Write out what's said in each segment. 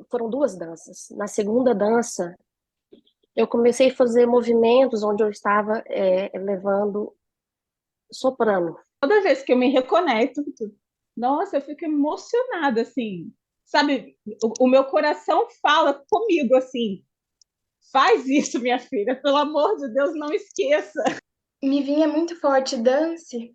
foram duas danças. Na segunda dança, eu comecei a fazer movimentos onde eu estava levando soprano. Toda vez que eu me reconecto, nossa, eu fico emocionada, assim, sabe? O meu coração fala comigo, assim, faz isso, minha filha, pelo amor de Deus, não esqueça. Me vinha muito forte dance,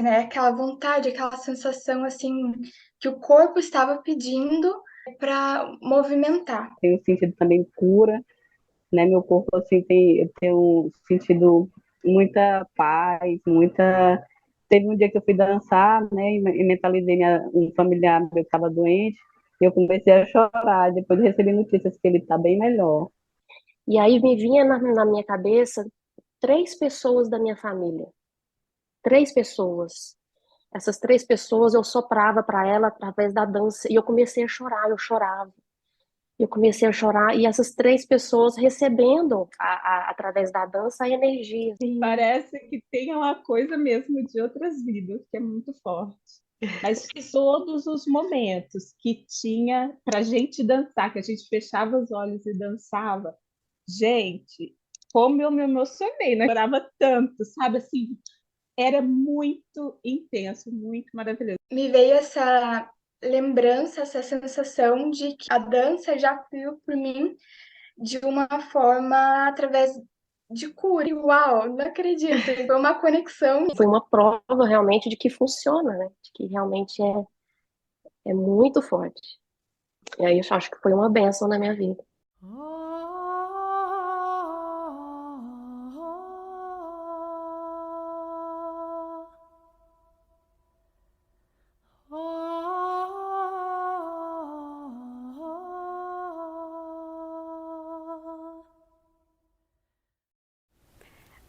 né? Aquela vontade, aquela sensação assim que o corpo estava pedindo para movimentar. Tenho sentido também cura, né? Meu corpo assim eu tenho sentido muita paz, muita. Teve um dia que eu fui dançar, né? E mentalizei um familiar meu que estava doente. E eu comecei a chorar. Depois recebi notícias que ele está bem melhor. E aí me vinha na minha cabeça três pessoas da minha família. Três pessoas. Essas três pessoas eu soprava para ela através da dança. E eu comecei a chorar, eu chorava. Eu comecei a chorar e essas três pessoas recebendo através da dança a energia. Parece que tem uma coisa mesmo de outras vidas, que é muito forte. Mas todos os momentos que tinha para a gente dançar, que a gente fechava os olhos e dançava, gente, como eu me emocionei, né? Eu chorava tanto, sabe? Assim, era muito intenso, muito maravilhoso. Me veio essa lembrança, essa sensação de que a dança já fluiu por mim de uma forma através de cura. Uau, não acredito. Foi uma conexão. Foi uma prova realmente de que funciona, né? De que realmente é muito forte. E aí eu acho que foi uma bênção na minha vida.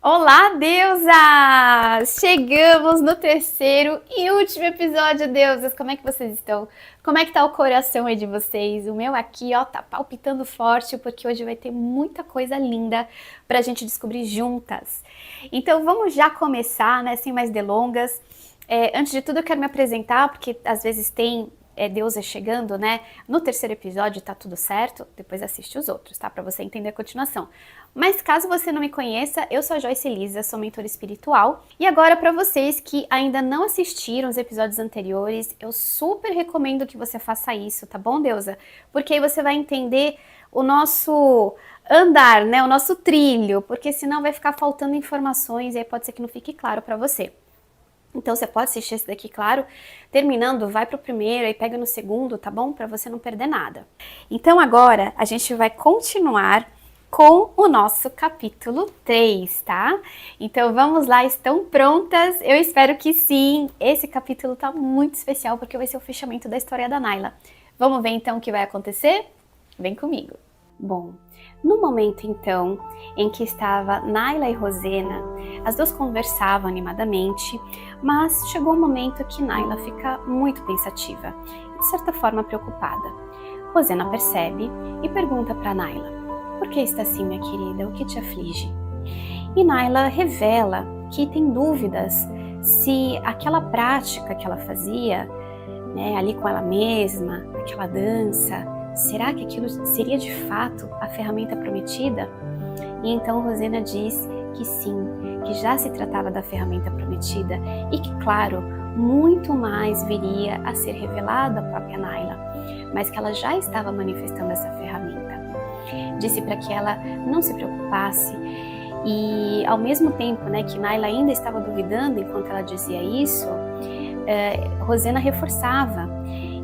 Olá, deusas! Chegamos no terceiro e último episódio, deusas. Como é que vocês estão? Como é que tá o coração aí de vocês? O meu aqui, ó, tá palpitando forte, porque hoje vai ter muita coisa linda pra gente descobrir juntas. Então vamos já começar, né, sem mais delongas. Antes de tudo eu quero me apresentar, porque às vezes tem deusa chegando, né? No terceiro episódio tá tudo certo, depois assiste os outros, tá? Pra você entender a continuação. Mas caso você não me conheça, eu sou a Joyce Lisa, sou mentora espiritual. E agora para vocês que ainda não assistiram os episódios anteriores, eu super recomendo que você faça isso, tá bom, deusa? Porque aí você vai entender o nosso andar, né? O nosso trilho, porque senão vai ficar faltando informações e aí pode ser que não fique claro para você. Então você pode assistir esse daqui, claro, terminando, vai pro primeiro e pega no segundo, tá bom? Para você não perder nada. Então agora a gente vai continuar com o nosso capítulo 3, tá? Então vamos lá, estão prontas? Eu espero que sim. Esse capítulo tá muito especial porque vai ser o fechamento da história da Naila. Vamos ver então o que vai acontecer? Vem comigo. Bom, no momento então em que estava Naila e Rosena, as duas conversavam animadamente, mas chegou um momento que Naila fica muito pensativa e de certa forma preocupada. Rosena percebe e pergunta para Naila: "Por que está assim, minha querida? O que te aflige?" E Naila revela que tem dúvidas se aquela prática que ela fazia, né, ali com ela mesma, aquela dança, será que aquilo seria de fato a ferramenta prometida? E então Rosena diz que sim, que já se tratava da ferramenta prometida e que, claro, muito mais viria a ser revelado à própria Naila, mas que ela já estava manifestando essa ferramenta. Disse para que ela não se preocupasse e, ao mesmo tempo, né, que Naila ainda estava duvidando enquanto ela dizia isso, Rosena reforçava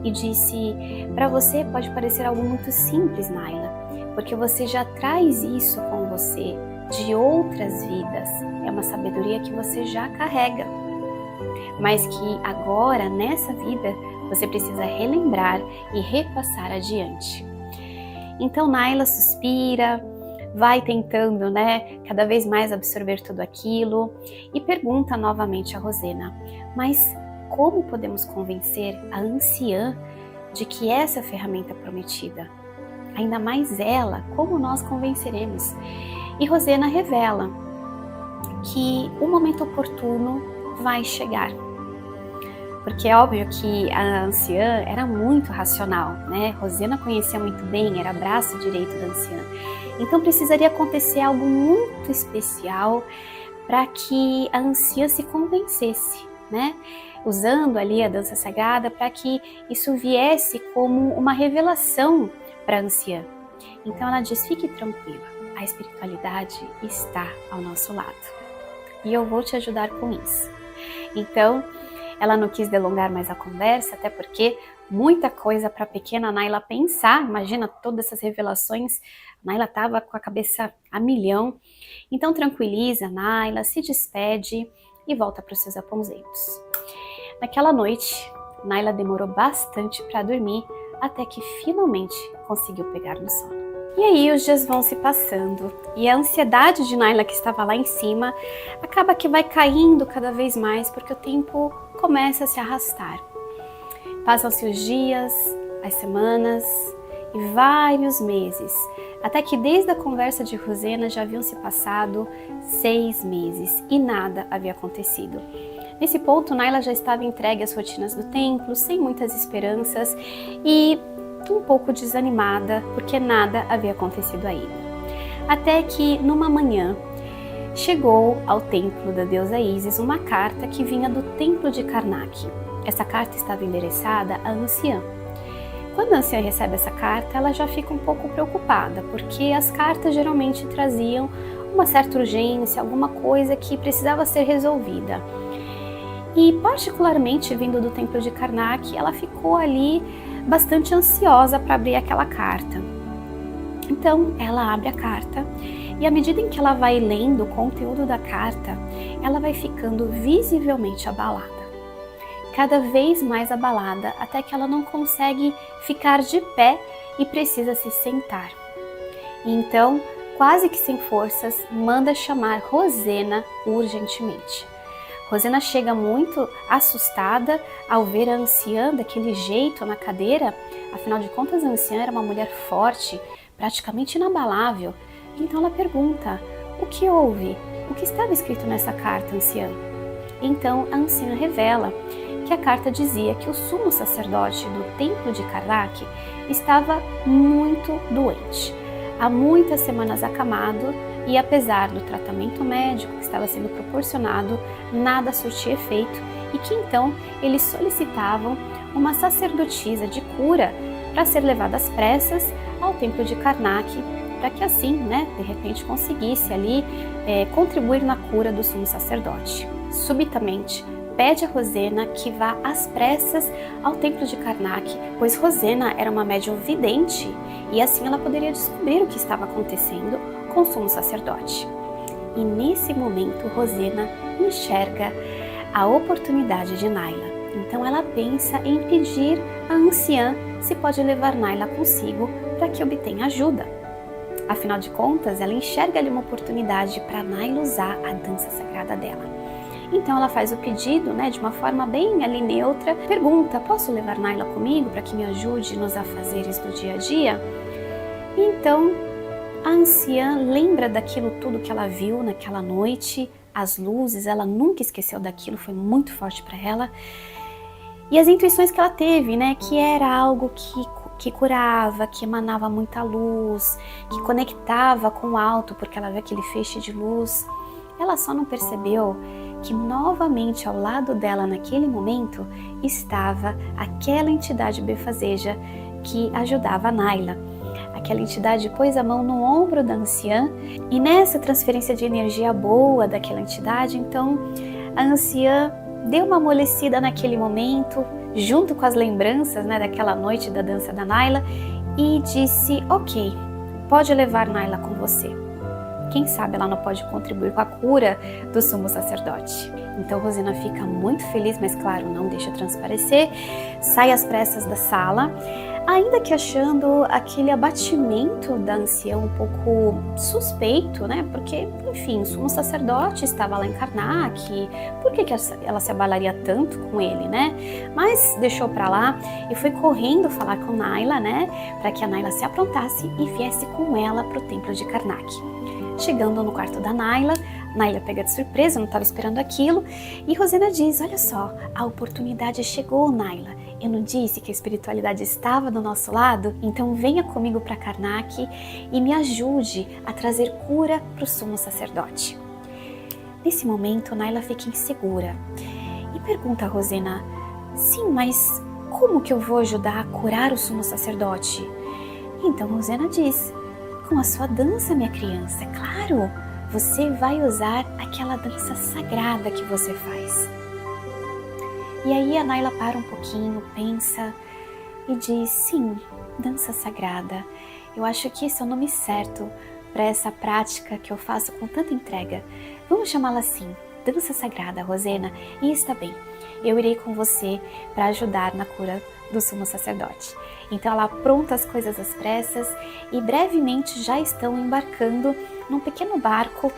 e disse: "Para você pode parecer algo muito simples, Naila, porque você já traz isso com você de outras vidas. É uma sabedoria que você já carrega, mas que agora, nessa vida, você precisa relembrar e repassar adiante." Então Naila suspira, vai tentando, né, cada vez mais absorver tudo aquilo e pergunta novamente a Rosena: "Mas como podemos convencer a anciã de que essa é a ferramenta prometida? Ainda mais ela, como nós convenceremos?" E Rosena revela que o momento oportuno vai chegar. Porque é óbvio que a anciã era muito racional, né? Rosena conhecia muito bem, era braço direito da anciã. Então precisaria acontecer algo muito especial para que a anciã se convencesse, né? Usando ali a dança sagrada para que isso viesse como uma revelação para a anciã. Então ela diz: fique tranquila, a espiritualidade está ao nosso lado e eu vou te ajudar com isso. Então ela não quis delongar mais a conversa, até porque muita coisa para a pequena Naila pensar. Imagina todas essas revelações. A Naila estava com a cabeça a milhão. Então tranquiliza a Naila, se despede e volta para os seus aposentos. Naquela noite, Naila demorou bastante para dormir, até que finalmente conseguiu pegar no sono. E aí os dias vão se passando e a ansiedade de Naila, que estava lá em cima, acaba que vai caindo cada vez mais, porque o tempo começa a se arrastar. Passam-se os dias, as semanas e vários meses, até que desde a conversa de Rosena já haviam se passado 6 meses e nada havia acontecido. Nesse ponto, Naila já estava entregue às rotinas do templo, sem muitas esperanças e um pouco desanimada, porque nada havia acontecido ainda. Até que, numa manhã, chegou ao templo da deusa Ísis uma carta que vinha do templo de Karnak. Essa carta estava endereçada à anciã. Quando a anciã recebe essa carta, ela já fica um pouco preocupada, porque as cartas geralmente traziam uma certa urgência, alguma coisa que precisava ser resolvida. E particularmente vindo do templo de Karnak, ela ficou ali bastante ansiosa para abrir aquela carta. Então ela abre a carta e à medida em que ela vai lendo o conteúdo da carta, ela vai ficando visivelmente abalada. Cada vez mais abalada, até que ela não consegue ficar de pé e precisa se sentar. E então, quase que sem forças, manda chamar Rosena urgentemente. Rosena chega muito assustada ao ver a anciã daquele jeito na cadeira. Afinal de contas, a anciã era uma mulher forte, praticamente inabalável. Então ela pergunta: o que houve? O que estava escrito nessa carta, anciã? Então a anciã revela que a carta dizia que o sumo sacerdote do templo de Karnak estava muito doente, há muitas semanas acamado, e apesar do tratamento médico que estava sendo proporcionado, nada surtia efeito, e que então eles solicitavam uma sacerdotisa de cura para ser levada às pressas ao templo de Karnak, para que assim, de repente conseguisse ali contribuir na cura do sumo sacerdote. Subitamente, pede a Rosena que vá às pressas ao templo de Karnak, pois Rosena era uma médium vidente e assim ela poderia descobrir o que estava acontecendo com o sumo sacerdote. E nesse momento Rosena enxerga a oportunidade de Naila. Então ela pensa em pedir à anciã se pode levar Naila consigo para que obtenha ajuda. Afinal de contas, ela enxerga ali uma oportunidade para Naila usar a dança sagrada dela. Então ela faz o pedido, de uma forma bem ali neutra, pergunta: posso levar Naila comigo para que me ajude nos afazeres do dia a dia? Então a anciã lembra daquilo tudo que ela viu naquela noite, as luzes, ela nunca esqueceu daquilo, foi muito forte para ela. E as intuições que ela teve, que era algo que curava, que emanava muita luz, que conectava com o alto, porque ela viu aquele feixe de luz. Ela só não percebeu que novamente ao lado dela naquele momento estava aquela entidade benfazeja que ajudava a Naila. Aquela entidade pôs a mão no ombro da anciã e nessa transferência de energia boa daquela entidade, então a anciã deu uma amolecida naquele momento, junto com as lembranças daquela noite da dança da Naila, e disse: ok, pode levar Naila com você. Quem sabe ela não pode contribuir com a cura do sumo sacerdote. Então Rosena fica muito feliz, mas claro, não deixa transparecer, sai às pressas da sala, ainda que achando aquele abatimento da anciã um pouco suspeito, porque, enfim, o sumo sacerdote estava lá em Karnak, por que ela se abalaria tanto com ele, Mas deixou pra lá e foi correndo falar com Naila, para que a Naila se aprontasse e viesse com ela pro templo de Karnak. Chegando no quarto da Naila, Naila pega de surpresa, não estava esperando aquilo, e Rosena diz, olha só, a oportunidade chegou, Naila. Eu não disse que a espiritualidade estava do nosso lado? Então venha comigo para Karnak e me ajude a trazer cura para o sumo sacerdote. Nesse momento, Naila fica insegura e pergunta a Rosena, sim, mas como que eu vou ajudar a curar o sumo sacerdote? Então Rosena diz, com a sua dança, minha criança, é claro, você vai usar aquela dança sagrada que você faz. E aí a Naila para um pouquinho, pensa e diz, sim, dança sagrada. Eu acho que esse é o nome certo para essa prática que eu faço com tanta entrega. Vamos chamá-la assim, dança sagrada, Rosena, e está bem. Eu irei com você para ajudar na cura do sumo sacerdote. Então ela apronta as coisas às pressas e brevemente já estão embarcando num pequeno barco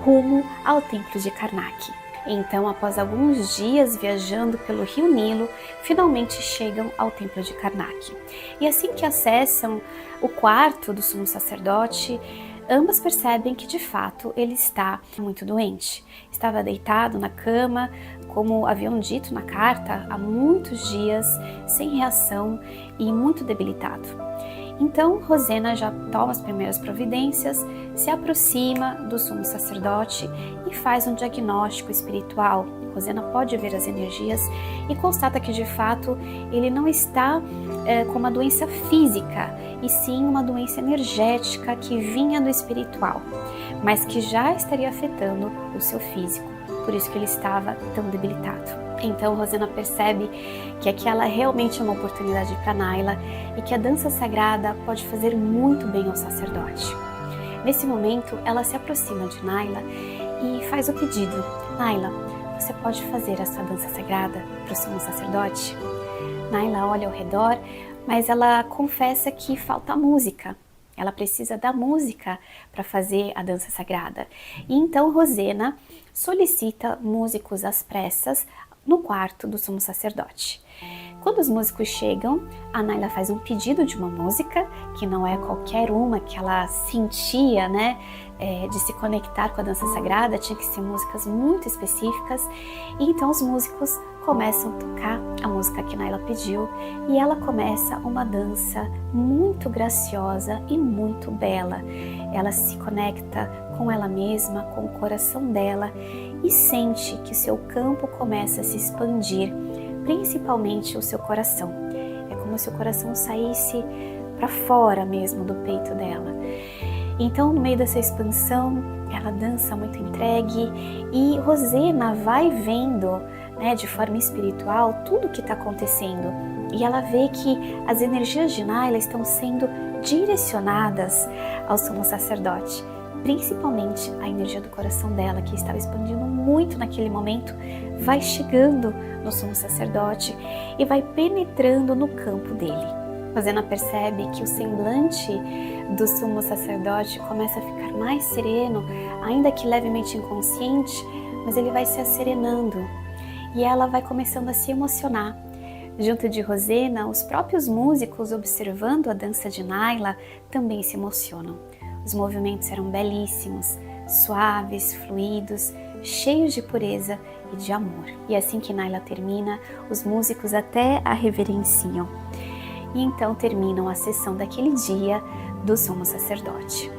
rumo ao templo de Karnak. Então, após alguns dias viajando pelo rio Nilo, finalmente chegam ao templo de Karnak. E assim que acessam o quarto do sumo sacerdote, ambas percebem que de fato ele está muito doente. Estava deitado na cama, como haviam dito na carta, há muitos dias, sem reação e muito debilitado. Então Rosena já toma as primeiras providências, se aproxima do sumo sacerdote e faz um diagnóstico espiritual. Rosena pode ver as energias e constata que de fato ele não está com uma doença física, e sim uma doença energética que vinha do espiritual, mas que já estaria afetando o seu físico, por isso que ele estava tão debilitado. Então Rosena percebe que aquela realmente é uma oportunidade para Naila e que a dança sagrada pode fazer muito bem ao sacerdote. Nesse momento, ela se aproxima de Naila e faz o pedido. Naila, você pode fazer essa dança sagrada para o sumo sacerdote? Naila olha ao redor, mas ela confessa que falta música. Ela precisa da música para fazer a dança sagrada. E então Rosena solicita músicos às pressas no quarto do sumo sacerdote. Quando os músicos chegam, a Naila faz um pedido de uma música, que não é qualquer uma que ela sentia, de se conectar com a dança sagrada, tinha que ser músicas muito específicas, e então os músicos começam a tocar a música que Naila pediu, e ela começa uma dança muito graciosa e muito bela. Ela se conecta com ela mesma, com o coração dela, e sente que seu campo começa a se expandir, principalmente o seu coração. É como se o coração saísse para fora mesmo do peito dela. Então, no meio dessa expansão, ela dança muito entregue e Rosena vai vendo, de forma espiritual, tudo o que está acontecendo. E ela vê que as energias de Naila estão sendo direcionadas ao sumo sacerdote. Principalmente a energia do coração dela, que estava expandindo muito naquele momento, vai chegando no sumo sacerdote e vai penetrando no campo dele. Rosena percebe que o semblante do sumo sacerdote começa a ficar mais sereno, ainda que levemente inconsciente, mas ele vai se asserenando e ela vai começando a se emocionar. Junto de Rosena, os próprios músicos, observando a dança de Naila, também se emocionam. Os movimentos eram belíssimos, suaves, fluidos, cheios de pureza e de amor. E assim que Naila termina, os músicos até a reverenciam. E então terminam a sessão daquele dia do sumo sacerdote.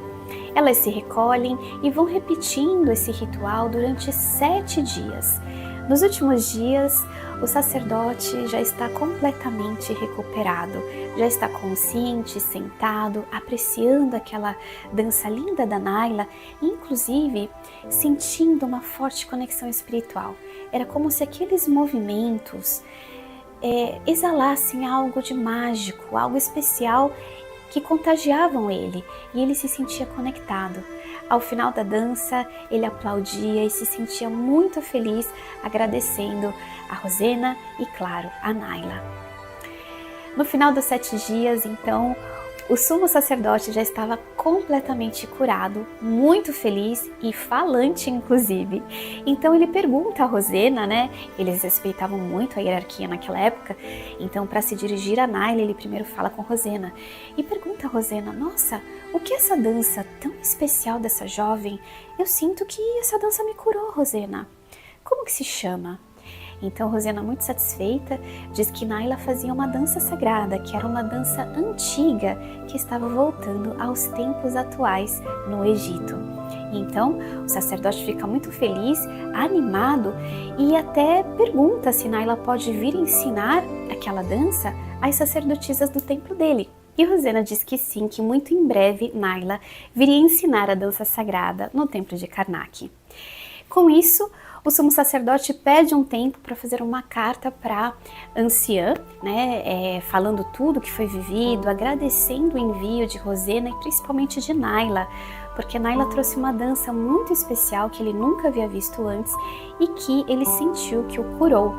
Elas se recolhem e vão repetindo esse ritual durante 7 dias. Nos últimos dias, o sacerdote já está completamente recuperado, já está consciente, sentado, apreciando aquela dança linda da Naila, inclusive sentindo uma forte conexão espiritual. Era como se aqueles movimentos exalassem algo de mágico, algo especial que contagiavam ele, e ele se sentia conectado. Ao final da dança, ele aplaudia e se sentia muito feliz, agradecendo a Rosena e, claro, a Naila. No final dos 7 dias, então, O sumo sacerdote já estava completamente curado, muito feliz e falante, inclusive. Então ele pergunta a Rosena, né? Eles respeitavam muito a hierarquia naquela época. Então, para se dirigir a Naila, ele primeiro fala com Rosena e pergunta a Rosena: nossa, o que é essa dança tão especial dessa jovem? Eu sinto que essa dança me curou, Rosena. Como que se chama? Então Rosena, muito satisfeita, diz que Naila fazia uma dança sagrada, que era uma dança antiga que estava voltando aos tempos atuais no Egito. Então o sacerdote fica muito feliz, animado e até pergunta se Naila pode vir ensinar aquela dança às sacerdotisas do templo dele. E Rosena diz que sim, que muito em breve Naila viria ensinar a dança sagrada no templo de Karnak. Com isso, o sumo sacerdote pede um tempo para fazer uma carta para a anciã, né, falando tudo que foi vivido, agradecendo o envio de Rosena e principalmente de Naila, porque Naila trouxe uma dança muito especial que ele nunca havia visto antes e que ele sentiu que o curou.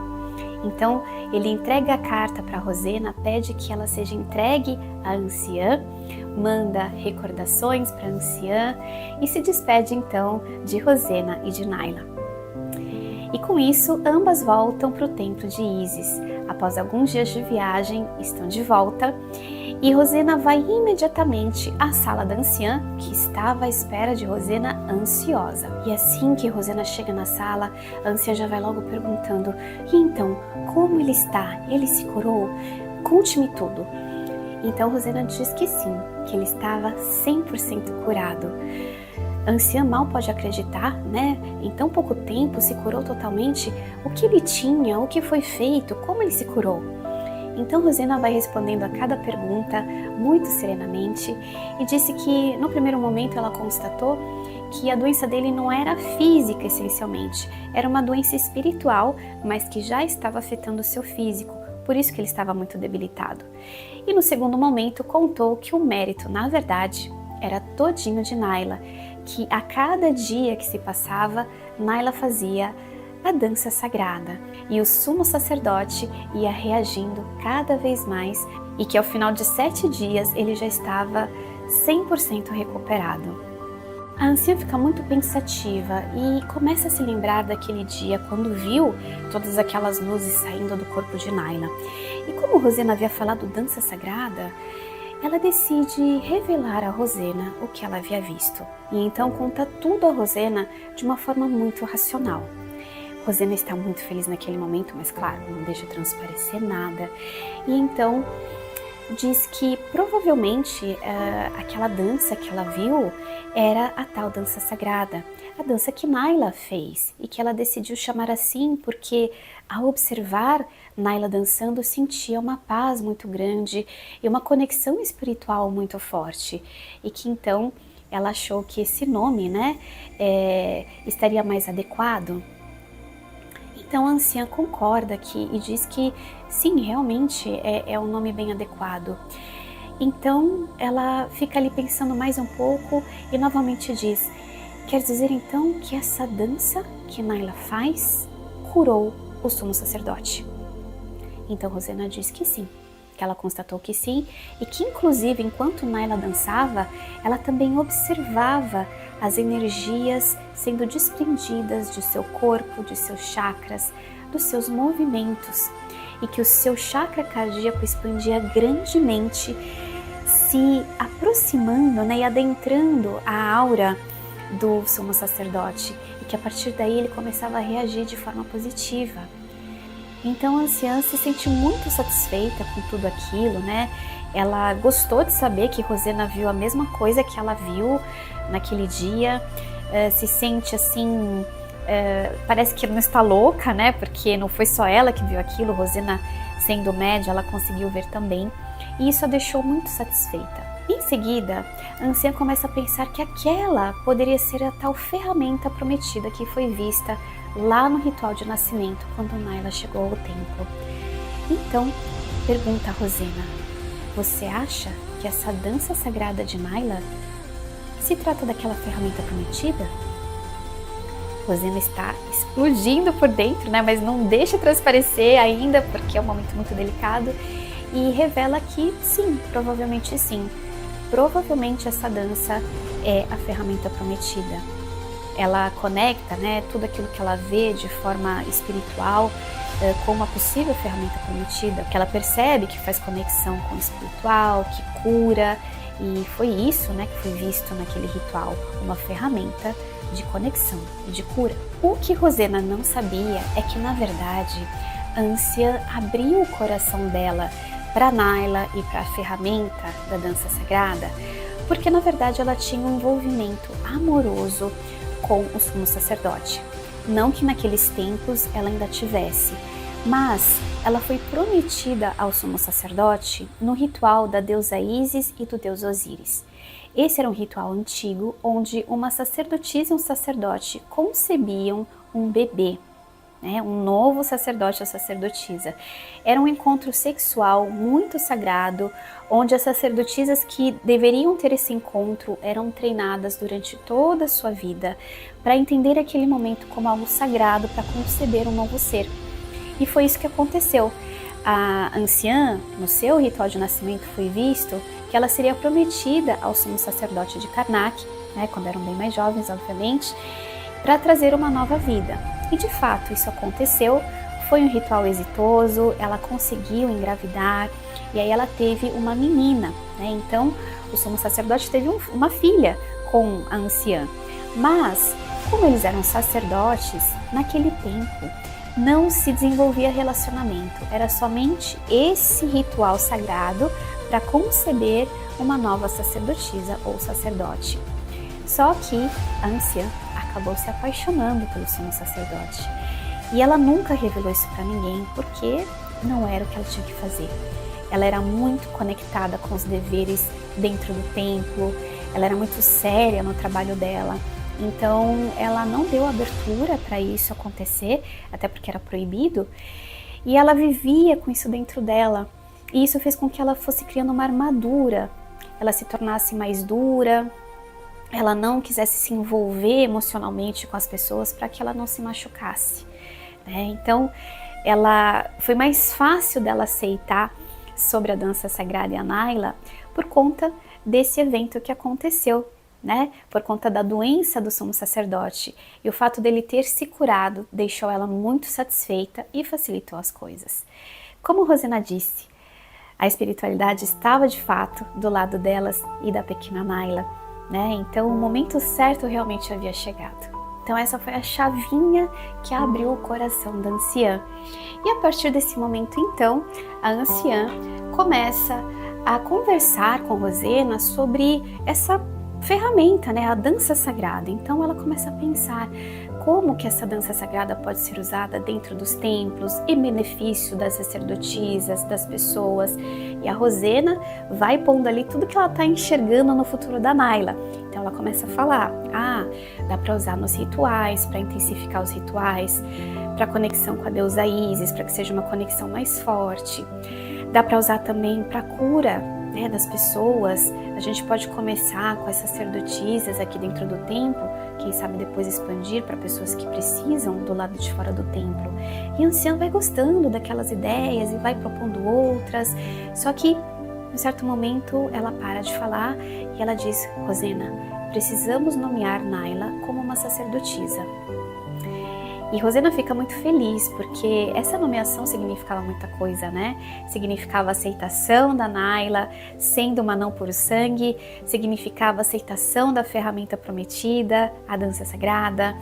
Então ele entrega a carta para Rosena, pede que ela seja entregue à anciã, manda recordações para a anciã e se despede então de Rosena e de Naila. E com isso, ambas voltam para o templo de Ísis. Após alguns dias de viagem, estão de volta e Rosena vai imediatamente à sala da anciã, que estava à espera de Rosena ansiosa. E assim que Rosena chega na sala, a anciã já vai logo perguntando: e então, como ele está? Ele se curou? Conte-me tudo. Então Rosena diz que sim, que ele estava 100% curado. A anciã mal pode acreditar, né? Em tão pouco tempo se curou totalmente. O que ele tinha? O que foi feito? Como ele se curou? Então Rosena vai respondendo a cada pergunta muito serenamente e disse que no primeiro momento ela constatou que a doença dele não era física essencialmente, era uma doença espiritual, mas que já estava afetando o seu físico, por isso que ele estava muito debilitado. E no segundo momento contou que o mérito, na verdade, era todinho de Naila, que a cada dia que se passava, Naila fazia a dança sagrada e o sumo sacerdote ia reagindo cada vez mais e que ao final de 7 dias ele já estava 100% recuperado. A anciã fica muito pensativa e começa a se lembrar daquele dia quando viu todas aquelas luzes saindo do corpo de Naila. E como Rosena havia falado dança sagrada, ela decide revelar a Rosena o que ela havia visto. E então conta tudo a Rosena de uma forma muito racional. Rosena está muito feliz naquele momento, mas claro, não deixa transparecer nada. E então diz que provavelmente aquela dança que ela viu era a tal dança sagrada, a dança que Naila fez e que ela decidiu chamar assim porque ao observar Naila dançando sentia uma paz muito grande e uma conexão espiritual muito forte e que então ela achou que esse nome, né, estaria mais adequado. Então a anciã concorda e diz que sim, realmente é um nome bem adequado. Então ela fica ali pensando mais um pouco e novamente diz: quer dizer então que essa dança que Naila faz curou o sumo sacerdote? Então Rosena diz que sim, que ela constatou que sim e que inclusive enquanto Naila dançava, ela também observava as energias sendo desprendidas de seu corpo, de seus chakras, dos seus movimentos e que o seu chakra cardíaco expandia grandemente, se aproximando, né, e adentrando a aura do sumo sacerdote e que a partir daí ele começava a reagir de forma positiva. Então a anciã se sente muito satisfeita com tudo aquilo, né? Ela gostou de saber que Rosena viu a mesma coisa que ela viu naquele dia, se sente assim, parece que não está louca, né? Porque não foi só ela que viu aquilo, Rosena sendo média, ela conseguiu ver também, e isso a deixou muito satisfeita. Em seguida, a anciã começa a pensar que aquela poderia ser a tal ferramenta prometida que foi vista lá no ritual de nascimento, quando Naila chegou ao templo. Então, pergunta a Rosena: você acha que essa dança sagrada de Naila se trata daquela ferramenta prometida? Rosena está explodindo por dentro, né? Mas não deixa transparecer ainda, porque é um momento muito delicado, e revela que sim, provavelmente sim, provavelmente essa dança é a ferramenta prometida. Ela conecta, né, tudo aquilo que ela vê de forma espiritual com uma possível ferramenta prometida, que ela percebe que faz conexão com o espiritual, que cura, e foi isso, né, que foi visto naquele ritual, uma ferramenta de conexão e de cura. O que Rosena não sabia é que, na verdade, a anciã abriu o coração dela para Naila e para a ferramenta da dança sagrada, porque na verdade ela tinha um envolvimento amoroso com o sumo sacerdote. Não que naqueles tempos ela ainda tivesse, mas ela foi prometida ao sumo sacerdote no ritual da deusa Ísis e do deus Osíris. Esse era um ritual antigo onde uma sacerdotisa e um sacerdote concebiam um bebê, né? Um novo sacerdote ou sacerdotisa. Era um encontro sexual muito sagrado, onde as sacerdotisas que deveriam ter esse encontro eram treinadas durante toda a sua vida para entender aquele momento como algo sagrado para conceber um novo ser. E foi isso que aconteceu. A anciã, no seu ritual de nascimento, foi visto que ela seria prometida ao sumo sacerdote de Karnak, né, quando eram bem mais jovens, obviamente, para trazer uma nova vida. E de fato isso aconteceu, foi um ritual exitoso, ela conseguiu engravidar e aí ela teve uma menina, né? Então o sumo sacerdote teve uma filha com a anciã. Mas, como eles eram sacerdotes, naquele tempo não se desenvolvia relacionamento, era somente esse ritual sagrado para conceber uma nova sacerdotisa ou sacerdote. Só que a anciã acabou se apaixonando pelo sumo sacerdote. E ela nunca revelou isso para ninguém, porque não era o que ela tinha que fazer. Ela era muito conectada com os deveres dentro do templo, ela era muito séria no trabalho dela. Então ela não deu abertura para isso acontecer, até porque era proibido. E ela vivia com isso dentro dela. E isso fez com que ela fosse criando uma armadura. Ela se tornasse mais dura, ela não quisesse se envolver emocionalmente com as pessoas para que ela não se machucasse, né? Então, foi mais fácil dela aceitar sobre a dança sagrada e a Naila por conta desse evento que aconteceu, né? Por conta da doença do sumo sacerdote. E o fato dele ter se curado deixou ela muito satisfeita e facilitou as coisas. Como Rosena disse, a espiritualidade estava de fato do lado delas e da pequena Naila, né? Então o momento certo realmente havia chegado. Então essa foi a chavinha que abriu o coração da anciã. E a partir desse momento então, a anciã começa a conversar com Rosena sobre essa ferramenta, né? A dança sagrada. Então ela começa a pensar como que essa dança sagrada pode ser usada dentro dos templos, em benefício das sacerdotisas, das pessoas. E a Rosena vai pondo ali tudo que ela está enxergando no futuro da Naila. Então ela começa a falar, dá para usar nos rituais, para intensificar os rituais, para conexão com a deusa Ísis, para que seja uma conexão mais forte. Dá para usar também para cura, né, das pessoas. A gente pode começar com as sacerdotisas aqui dentro do templo, quem sabe depois expandir para pessoas que precisam do lado de fora do templo. E a anciã vai gostando daquelas ideias e vai propondo outras, só que em um certo momento ela para de falar e ela diz, Rosena, precisamos nomear Naila como uma sacerdotisa. E Rosena fica muito feliz, porque essa nomeação significava muita coisa, né? Significava a aceitação da Naila, sendo uma não por sangue, significava a aceitação da ferramenta prometida, a dança sagrada,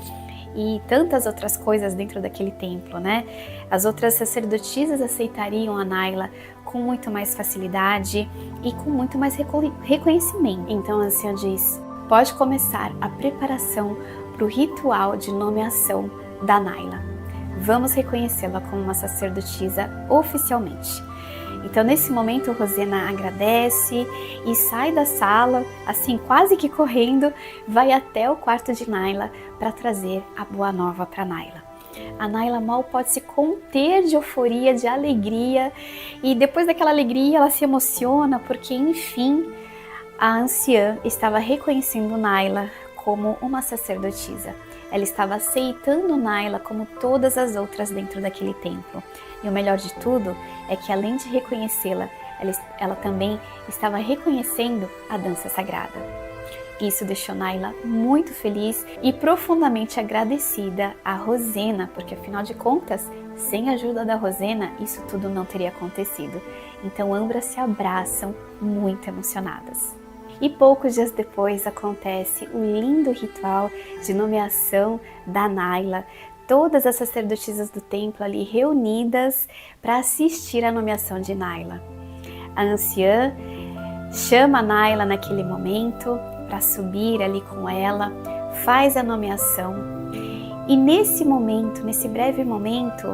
e tantas outras coisas dentro daquele templo, né? As outras sacerdotisas aceitariam a Naila com muito mais facilidade e com muito mais reconhecimento. Então a anciã diz, pode começar a preparação para o ritual de nomeação da Naila. Vamos reconhecê-la como uma sacerdotisa oficialmente. Então nesse momento Rosena agradece e sai da sala, assim quase que correndo, vai até o quarto de Naila para trazer a boa nova para Naila. A Naila mal pode se conter de euforia, de alegria, e depois daquela alegria ela se emociona porque enfim a anciã estava reconhecendo Naila como uma sacerdotisa. Ela estava aceitando Naila como todas as outras dentro daquele templo. E o melhor de tudo é que além de reconhecê-la, ela também estava reconhecendo a dança sagrada. Isso deixou Naila muito feliz e profundamente agradecida a Rosena, porque afinal de contas, sem a ajuda da Rosena, isso tudo não teria acontecido. Então ambas se abraçam muito emocionadas. E poucos dias depois acontece o lindo ritual de nomeação da Naila, todas as sacerdotisas do templo ali reunidas para assistir à nomeação de Naila. A anciã chama a Naila naquele momento para subir ali com ela, faz a nomeação e nesse momento, nesse breve momento,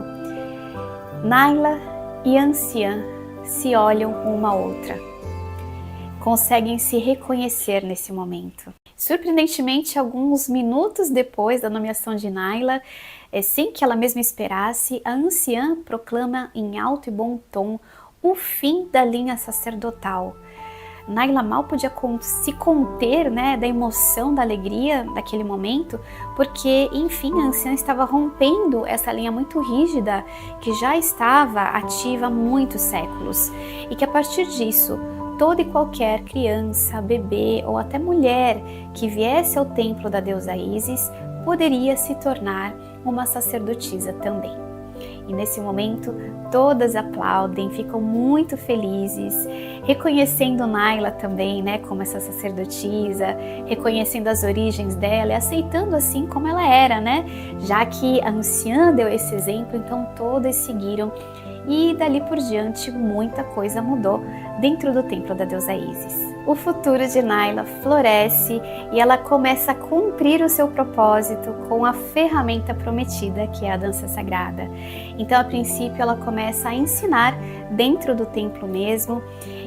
Naila e a anciã se olham uma à outra, conseguem se reconhecer nesse momento. Surpreendentemente, alguns minutos depois da nomeação de Naila, sem que ela mesma esperasse, a anciã proclama em alto e bom tom o fim da linha sacerdotal. Naila mal podia se conter, né, da emoção, da alegria daquele momento, porque, enfim, a anciã estava rompendo essa linha muito rígida que já estava ativa há muitos séculos e que a partir disso, toda e qualquer criança, bebê ou até mulher que viesse ao templo da deusa Ísis poderia se tornar uma sacerdotisa também. E nesse momento todas aplaudem, ficam muito felizes, reconhecendo Naila também, né, como essa sacerdotisa, reconhecendo as origens dela e aceitando assim como ela era, né? Já que a anciã deu esse exemplo, então todas seguiram e dali por diante muita coisa mudou dentro do templo da deusa Ísis. O futuro de Naila floresce e ela começa a cumprir o seu propósito com a ferramenta prometida, que é a dança sagrada. Então, a princípio, ela começa a ensinar dentro do templo mesmo,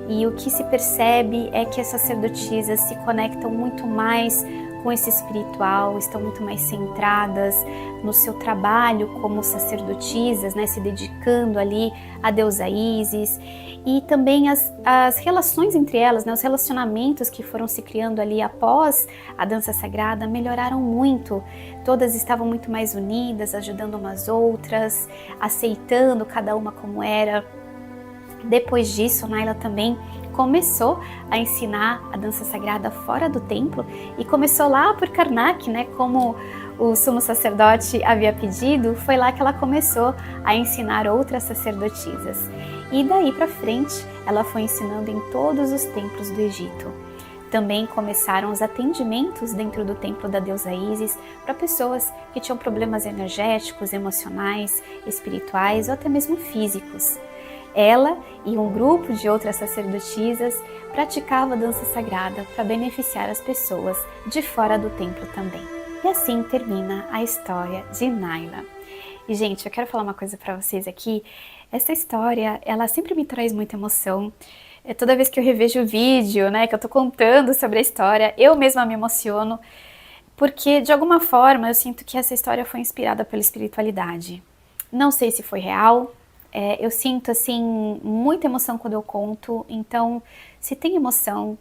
e o que se percebe é que as sacerdotisas se conectam muito mais com esse espiritual, estão muito mais centradas no seu trabalho como sacerdotisas, né, se dedicando ali à deusa Ísis, e também as relações entre elas, né, os relacionamentos que foram se criando ali após a dança sagrada melhoraram muito. Todas estavam muito mais unidas, ajudando umas outras, aceitando cada uma como era. Depois disso, Naila também começou a ensinar a dança sagrada fora do templo e começou lá por Karnak, né, como o sumo sacerdote havia pedido. Foi lá que ela começou a ensinar outras sacerdotisas. E daí para frente, ela foi ensinando em todos os templos do Egito. Também começaram os atendimentos dentro do templo da deusa Ísis para pessoas que tinham problemas energéticos, emocionais, espirituais ou até mesmo físicos. Ela e um grupo de outras sacerdotisas praticavam a dança sagrada para beneficiar as pessoas de fora do templo também. E assim termina a história de Naila. E, gente, eu quero falar uma coisa para vocês aqui. Essa história, ela sempre me traz muita emoção. Toda vez que eu revejo o vídeo, né, que eu tô contando sobre a história, eu mesma me emociono, porque de alguma forma eu sinto que essa história foi inspirada pela espiritualidade. Não sei se foi real. Eu sinto, assim, muita emoção quando eu conto, então, se tem emoção,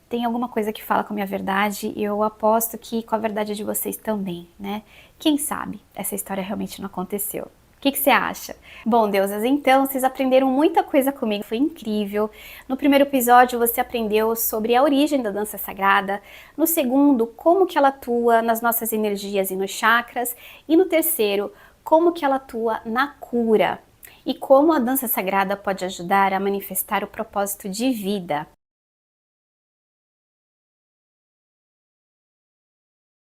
tem alguma coisa que fala com a minha verdade, eu aposto que com a verdade de vocês também, né? Quem sabe essa história realmente não aconteceu. O que você acha? Bom, deusas, então, vocês aprenderam muita coisa comigo, foi incrível. No primeiro episódio, você aprendeu sobre a origem da dança sagrada. No segundo, como que ela atua nas nossas energias e nos chakras. E no terceiro, como que ela atua na cura. E como a dança sagrada pode ajudar a manifestar o propósito de vida.